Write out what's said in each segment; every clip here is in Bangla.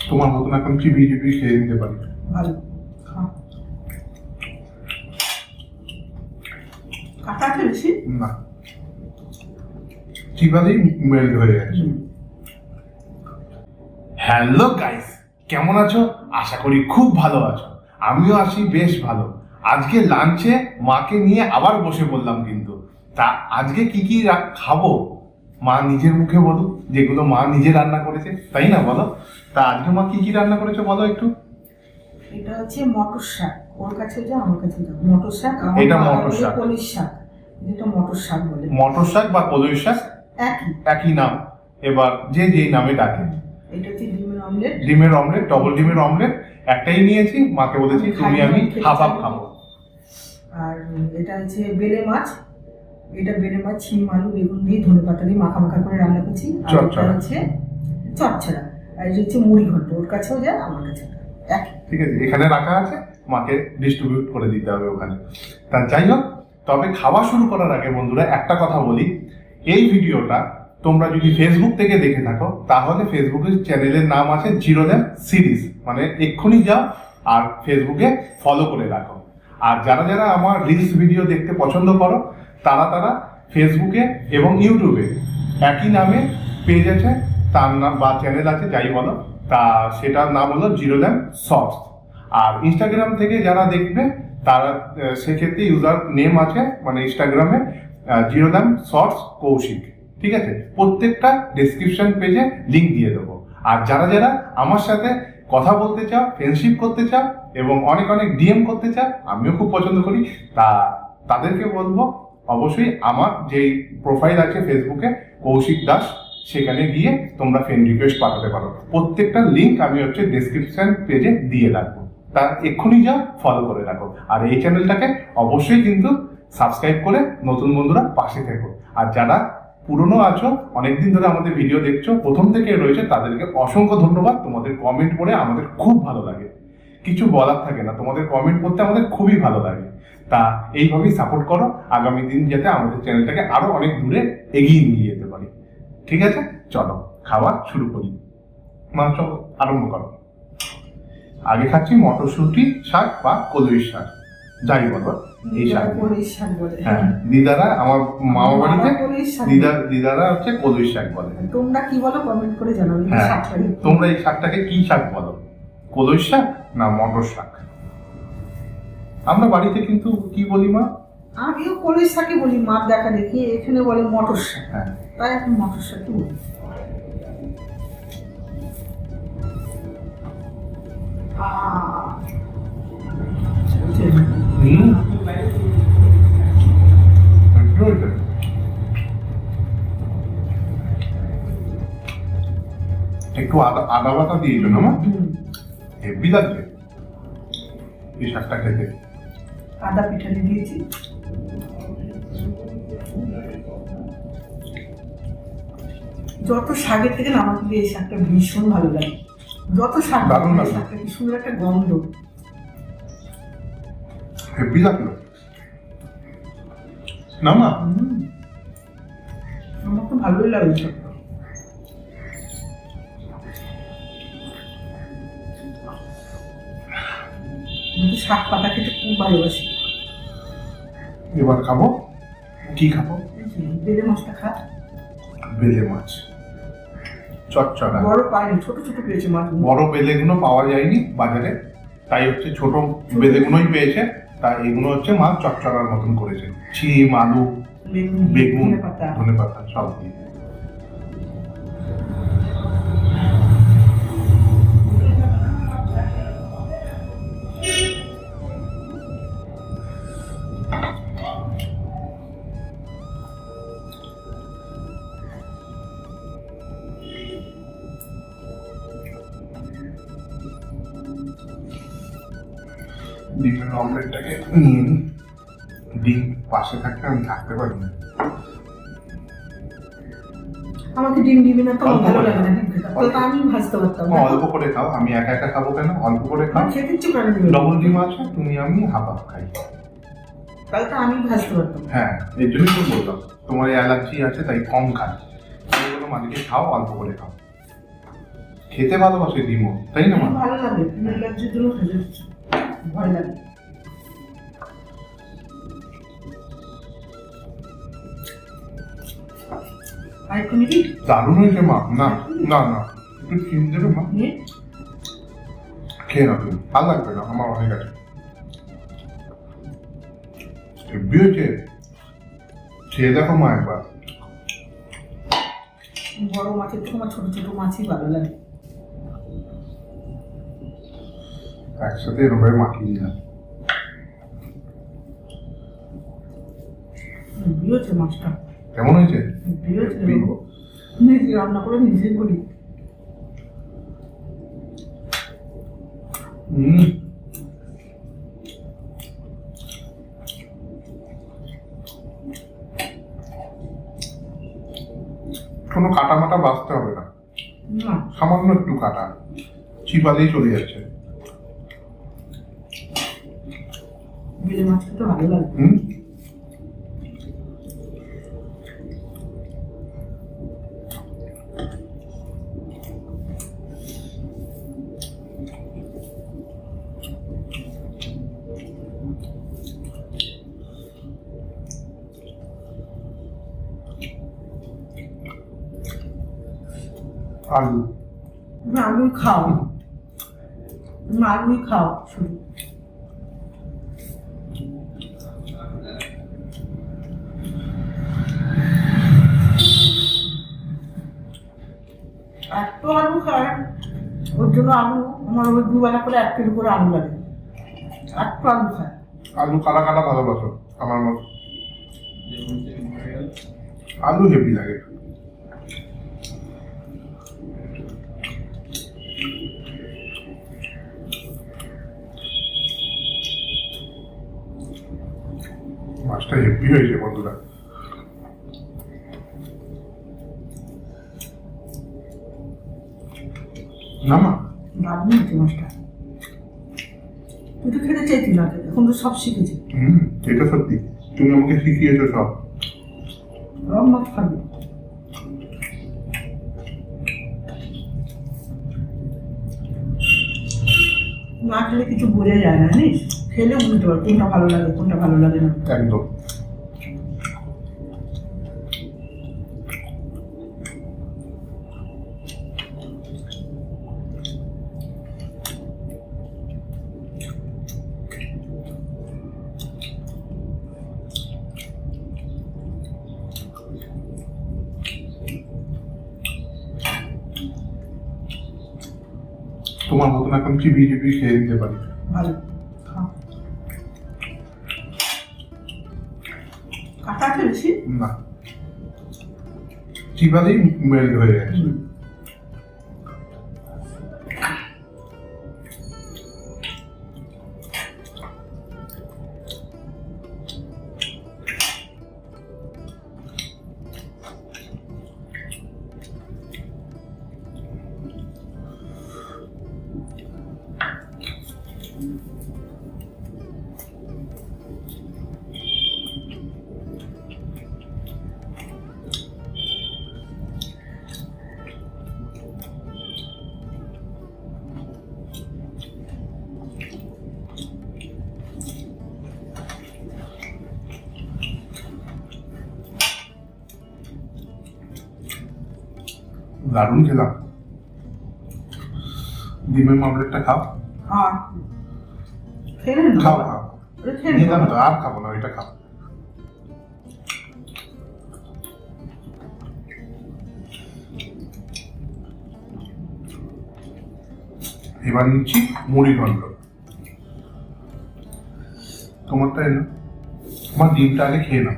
তোমার মতন এখন চিবি চিবি খেয়ে নিতে পারি। ভালো কাটা খেয়েছি না, চিবালেই মেল্ট হয়ে গেছে। হ্যালো গাইস, কেমন আছো? আশা করি খুব ভালো আছো। আমিও আছি বেশ ভালো। আজকে লাঞ্চে মাকে নিয়ে আবার বসে পড়লাম কিন্তু। তা আজকে কি কি খাবো মা নিজের মুখে বলো, যেগুলো মা নিজে রান্না করেছে, তাই না বলো? তা আজকে মা কি কি রান্না করেছে বলো একটু। এটা হচ্ছে মটর শাক, ওর কাছে যা আমার কাছে যা। মটর শাক, এটা মটর শাক, কলই শাক, যেটা মটর শাক বলে। মটর শাক বা কলই শাক একই নাম, এবার যে যেই নামে ডাকে। এটা হচ্ছে ডিমের অমলেট। ডিমের অমলেট, ডবল ডিমের অমলেট একটাই নিয়েছি। মাকে বলেছি তুমি আমি হাফ হাফ খাবো। আর এটা হচ্ছে বেলে মাছ। এটা বেলে মাছ শিম আলু বেগুন দিয়ে ধনে পাতা দিয়ে মাখা মাখা করে রান্না করছি। আর এটা হচ্ছে চচ্চড়া। আর এটা হচ্ছে মুড়ি ঘন্ট, ওর কাছেও যা আমার কাছে একই। ঠিক আছে, এখানে রাখা আছে, মাকে ডিস্ট্রিবিউট করে দিতে হবে ওখানে। তা যাই হোক, তবে খাওয়া শুরু করার আগে বন্ধুরা একটা কথা বলি, এই ভিডিওটা তোমরা যদি ফেসবুক থেকে দেখে থাকো তাহলে ফেসবুকের চ্যানেলের নাম আছে জিরোল্যান্ড সিরিজ, মানে এক্ষুনি যাও আর ফেসবুকে ফলো করে রাখো। আর যারা যারা আমার রিলস ভিডিও দেখতে পছন্দ করো তারা ফেসবুকে এবং ইউটিউবে একই নামে পেজ আছে, তার নাম বা চ্যানেল আছে যাই বলো, তা সেটার নাম হলো জিরোল্যান্ড শর্টস। আর ইনস্টাগ্রাম থেকে যারা দেখবে তারা সেক্ষেত্রে ইউজার নেম আছে, মানে ইনস্টাগ্রামে জিরোল্যান্ড শর্টস কৌশিক। ঠিক আছে, প্রত্যেকটা ডেসক্রিপশন পেজে লিঙ্ক দিয়ে দেবো। আর যারা যারা আমার সাথে কথা বলতে চাও, ফ্রেন্ডশিপ করতে চাও এবং অনেক অনেক ডিএম করতে চাও, আমিও খুব পছন্দ করি, তাদেরকে বলবো অবশ্যই আমার যেই প্রোফাইল আছে ফেসবুকে কৌশিক দাস, সেখানে গিয়ে তোমরা ফ্রেন্ড রিকোয়েস্ট পাঠাতে পারো। প্রত্যেকটা লিঙ্ক আমি হচ্ছে ডেসক্রিপশন পেজে দিয়ে রাখবো, তা এক্ষুনি যাও ফলো করে রাখো। আর এই চ্যানেলটাকে অবশ্যই কিন্তু সাবস্ক্রাইব করে নতুন বন্ধুরা পাশে থেকো। আর যারা পুরনো আছো, অনেকদিন ধরে আমাদের ভিডিও দেখছো, প্রথম থেকে রয়েছে, তাদেরকে অসংখ্য ধন্যবাদ। তোমাদের কমেন্ট পড়ে আমাদের খুব ভালো লাগে, কিছু বলার থাকে না, তোমাদের কমেন্ট পড়তে আমাদের খুবই ভালো লাগে। তা এইভাবেই সাপোর্ট করো, আগামী দিন যাতে আমাদের চ্যানেলটাকে আরো অনেক দূরে এগিয়ে নিয়ে যেতে পারি। ঠিক আছে, চলো খাওয়া শুরু করি। মাংস আরম্ভ করো। আগে খাচ্ছি মটরশুঁটি শাক বা কলই শাক, যাই বলো এই শাক। হ্যাঁ, দিদারা আমার মামা বাড়িতে দিদারা হচ্ছে কলই শাক বলে। তোমরা কি বলো কমেন্ট করে জানাবে। হ্যাঁ, তোমরা এই শাকটাকে কি শাক বলো, কলই শাক না মটর শাক? আমরা বাড়িতে কিন্তু কি বলি মা? আমিও কলই শাকই বলি, মাছ দেখা দেখি এখানে বলে মটর শাক। হ্যাঁ, তাই এখন মটর শাকই বলি। একটু আদা বাটা দিয়েছ না মা? হেভি লাগছে এই শাকটা খেতে। আদা পিঠালি দিয়েছি। যত শাকের থেকে না আমার কিন্তু এই শাকটা ভীষণ ভালো লাগে। যত শাক দারুণ লাগে, শাকটা কি সুন্দর একটা গন্ধ, হেভি লাগলো না মা? আমার তো ভালোই লাগে শাকটা। শাক পাতা খেতে খুব ভালোবাসি। এবার খাবো কি খাবো? বেলে মাছটা খা। বেলে মাছ চচ্চড়া। বড় পাইনি, ছোট ছোট পেয়েছে মাছ। বড় বেলেগুলো পাওয়া যায়নি বাজারে, তাই হচ্ছে ছোট বেলেগুলোই পেয়েছে। তাই এগুলো হচ্ছে মা চচ্চড়ার মতন করেছে, শিম আলু বেগুন ধনে পাতা সব দিয়ে। ডিমের অমলেটটাকে নিয়ে নিই, ডিম পাশে থাকলে আমি থাকতে পারি না। আমাকে ডিম দিবি না তো ভালো লাগে না ডিম খেতে, তো আমি ভাজতে পারতাম। অল্প করে খাও, আমি একা একা খাবো কেন, অল্প করে খাও। খেতে ইচ্ছে করে না। ডবল ডিম আছে, তুমি আমি হাফ হাফ খাই, তাহলে তো আমি ভাজতে পারতাম। হ্যাঁ, এর জন্যই তো বললাম তোমার অ্যালার্জি আছে তাই কম খাই। সেগুলো মাঝে খাও, অল্প করে খাও। খেতে ভালোবাসে ডিমও, তাই না মা? ভালো লাগে, অ্যালার্জির জন্য খেতে ভয় লাগে। আর একটু নিবি? দারুণ হয়েছে মা। না না না, একটু চিনি দেবে মা? নিয়ে খেয়ে না তুমি, ভালো লাগবে না, আমার অনেক আছে। হেব্বি হয়েছে, খেয়ে দেখো মা একবার। বড় মাছের থেকে আমার ছোট ছোট মাছই ভালো লাগে। একসাথে এরকম মাখিয়ে নিলাম। হয়েছে মাছটা, কেমন হয়েছে? হয়েছে নিজে রান্না করে নিজে করি। কোনো কাটা মাটা বাঁচতে হবে না, না সামান্য একটু কাটা চিপালেই চলে যাচ্ছে। বেলে মাছ খেতে ভালো লাগে। আলু আলুই খাও, আলুই খাও শুধু। এত আলু খায়, ওর জন্য আলু আমার ওই দুবেলা করে 1 কিলো করে আলু লাগে। এত আলু খায়। আলু কালা কালা ভালোবাসো আমার মতো। আলু হেভি লাগে। মাছটা হেভি হয়েছে বন্ধুরা। না মা, দারুণ হয়েছে মাছটা। তুই তো খেতে চাইতি না, এখন তো সব শিখেছি। এটা সত্যি, তুমি আমাকে শিখিয়েছো সব। রম মাছ খাবি না, খেলে কিছু বোঝা যায় না, জানিস? খেলে বুঝতে পার কোনটা ভালো লাগে কোনটা ভালো লাগে না। একদম। তোমার মতন এখন চিবি চিবি খেয়ে দিতে পারি। ভালো কাটা খেয়েছি না, চিবালেই মেল্ট হয়ে যাচ্ছে। দারুণ খেলাম। ডিমের মামলেটটা খাও। আর খেলে না খাও খাও, খেলে নিলাম তো, আর খাবো না, ওইটা খাও। এবার নিচ্ছি মুড়ি ঘন্ট। তোমারটা এলো, তোমার ডিমটা আগে খেয়ে নাও।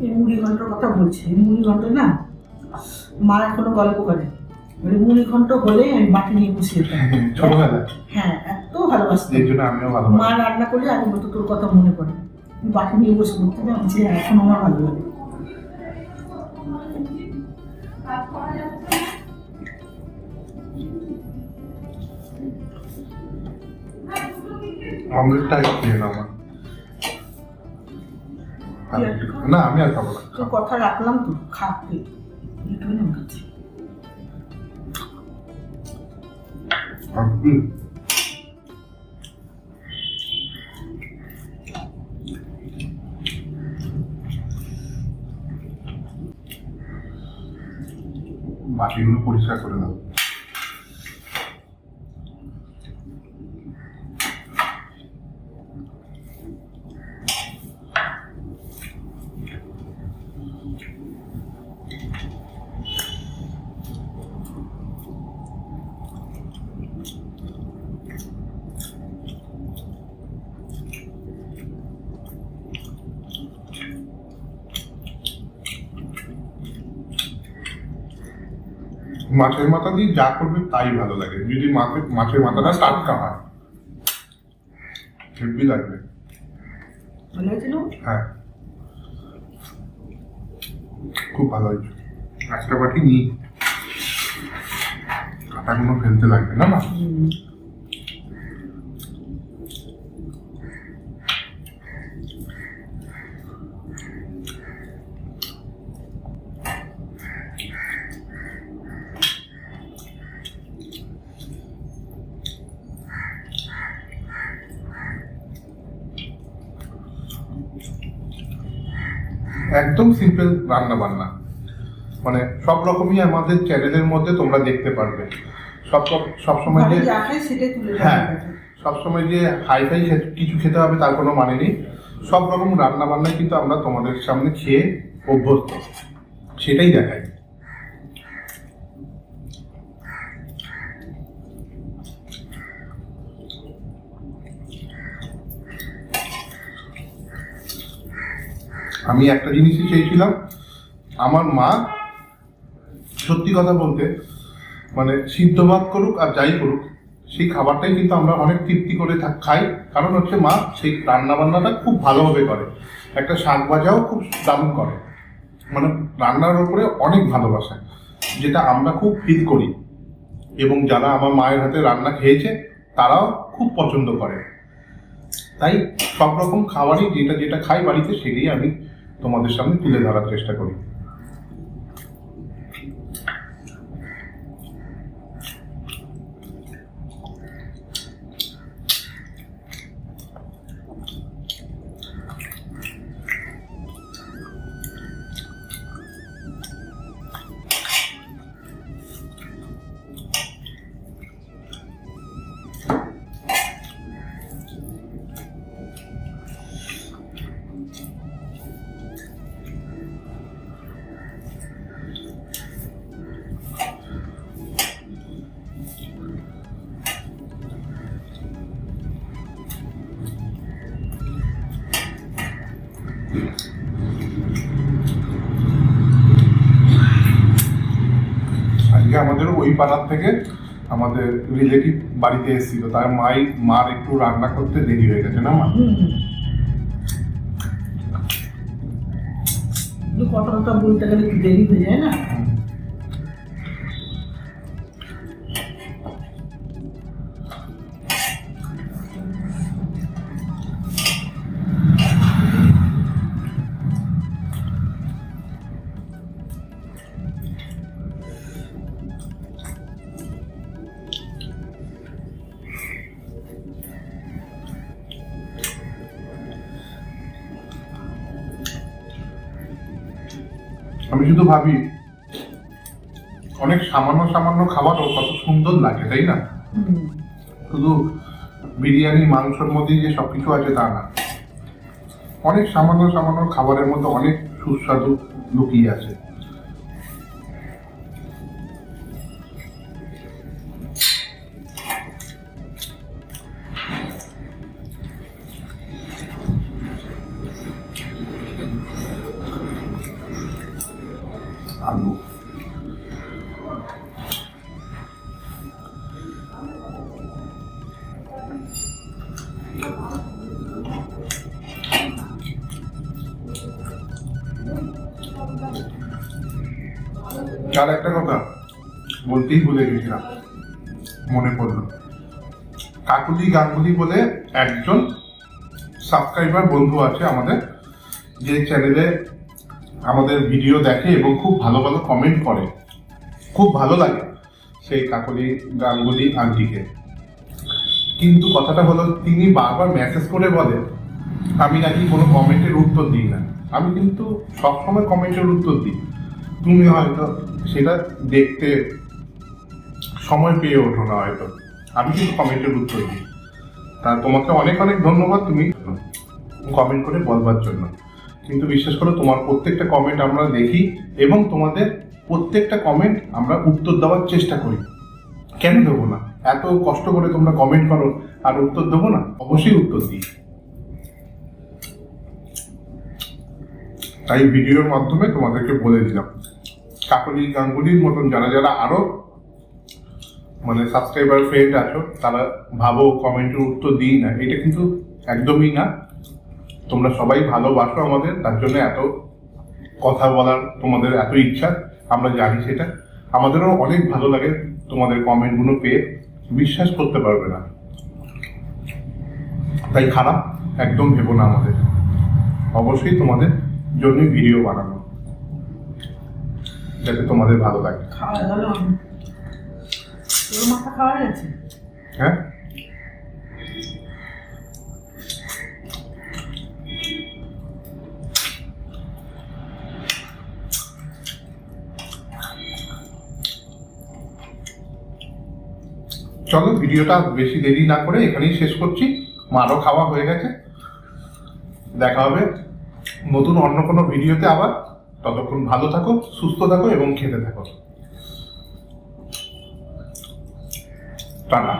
এই মুড়ি ঘন্টার কথা বলছি, এই মুড়ি ঘন্ট না মা এখনো গল্প করে, মানে মুড়ি ঘন্ট হলে আমি বাটি নিয়ে বসে যেতাম ছোটবেলায়। হ্যাঁ, এত ভালোবাসতাম। এই জন্য আমিও মা ভালোবাসি। রান্না করলে আমি বলতো তোর কথা মনে পড়ে, আমি বাটি নিয়ে বসে পড়তাম, আমি যে এখন আমার ভালো লাগে। অমলেটটা খেয়ে নাও আমার। না আমি আর খাবো না। তোর কথা রাখলাম তো, খাতে একটু না খাচ্ছি। বাটিগুলো পরিষ্কার করে দাও। মাছের মাথা দিয়ে যা করবে তাই ভালো লাগে, যদি মাছের মাথাটা টাটকা হয় হেভি লাগবে। ভালো হয়েছে না? হ্যাঁ, খুব ভালো হয়েছে। একটা বাটি নিই, কাটাগুলো ফেলতে লাগবে না। একদম সিম্পল রান্না বান্না, মানে সব রকমই আমাদের চ্যানেলের মধ্যে তোমরা দেখতে পারবে। সবসময় যে হ্যাঁ সবসময় যে হাই ফাই কিছু খেতে হবে তার কোনো মানে নেই। সব রকম রান্না বান্নাই কিন্তু আমরা তোমাদের সামনে খেয়ে অভ্যস্ত, সেটাই দেখাই। আমি একটা জিনিসই চেয়েছিলাম, আমার মা সত্যি কথা বলতে মানে সিদ্ধ ভাত করুক আর যাই করুক সেই খাবারটাই কিন্তু আমরা অনেক তৃপ্তি করে খাই। কারণ হচ্ছে মা সেই রান্না বান্নাটা খুব ভালোভাবে করে, একটা শাক ভাজাও খুব দারুণ করে, মানে রান্নার উপরে অনেক ভালোবাসা, যেটা আমরা খুব ফিল করি। এবং যারা আমার মায়ের হাতে রান্না খেয়েছে তারাও খুব পছন্দ করে। তাই সব রকম খাবারই যেটা যেটা খাই বাড়িতে সেটাই আমি তোমাদের সামনে তুলে ধরার চেষ্টা করি। আজকে আমাদের ওই পাড়ার থেকে আমাদের রিলেটিভ বাড়িতে এসেছিল, তার মার একটু রান্না করতে দেরি হয়ে গেছে না মা? কথাটা বলতে গেলে একটু দেরি হয়ে যায় না। আমি শুধু ভাবি অনেক সামান্য সামান্য খাবারও কত সুন্দর লাগে, তাই না? শুধু বিরিয়ানি মাংসের মধ্যেই যে সবকিছু আছে তা না, অনেক সামান্য সামান্য খাবারের মধ্যে অনেক সুস্বাদু লুকিয়ে আছে। আলু আর একটা কথা বলতেই ভুলে গেছিলাম, মনে পড়লো। কাকুলি গাঙ্গুলি বলে একজন সাবস্ক্রাইবার বন্ধু আছে আমাদের, যে চ্যানেলে আমাদের ভিডিও দেখে এবং খুব ভালো ভালো কমেন্ট করে, খুব ভালো লাগে সেই কাকুলি গাঙ্গুলি আন্টিকে। কিন্তু কথাটা হলো তিনি বারবার মেসেজ করে বলে আমি নাকি কোনো কমেন্টের উত্তর দিই না। আমি কিন্তু সবসময় কমেন্টের উত্তর দিই, তুমি হয়তো সেটা দেখতে সময় পেয়ে ওঠো না হয়তো। আমি কিন্তু কমেন্টের উত্তর দিই। তা তোমাকে অনেক অনেক ধন্যবাদ তুমি কমেন্ট করে বলবার জন্য। কিন্তু বিশ্বাস করো তোমার প্রত্যেকটা কমেন্ট আমরা দেখি এবং তোমাদের প্রত্যেকটা কমেন্ট আমরা উত্তর দেওয়ার চেষ্টা করি। কেন দেবো না? এত কষ্ট করে তোমরা কমেন্ট করো আর উত্তর দেবো না? অবশ্যই উত্তর দিই। তাই ভিডিওর মাধ্যমে তোমাদেরকে বলে দিলাম, কাকলি গাঙ্গুলির মতন যারা যারা আরো মানে সাবস্ক্রাইবার ফ্রেন্ড আছো তারা ভাবো কমেন্টের উত্তর দিই না, এটা কিন্তু একদমই না। তোমরা সবাই ভালোবাসো আমাদের, তার জন্য এত কথা বলার তোমাদের এত ইচ্ছা, আমরা জানি সেটা। আমাদেরও অনেক ভালো লাগে তোমাদের কমেন্টগুলো পেয়ে, বিশ্বাস করতে পারবে না। তাই খারাপ একদম ভেবো না আমাদের, অবশ্যই তোমাদের জন্যই ভিডিও বানানো যাতে তোমাদের ভালো লাগে। খাওয়া গেল, তোর মাথা খাওয়া হয়ে গেছে? হ্যাঁ, চলো ভিডিওটা বেশি দেরি না করে এখানেই শেষ করছি। মারও খাওয়া হয়ে গেছে, দেখা হবে নতুন অন্য কোনো ভিডিওতে আবার। ততক্ষণ ভালো থাকো, সুস্থ থাকো এবং খেতে থাকো। টাটা।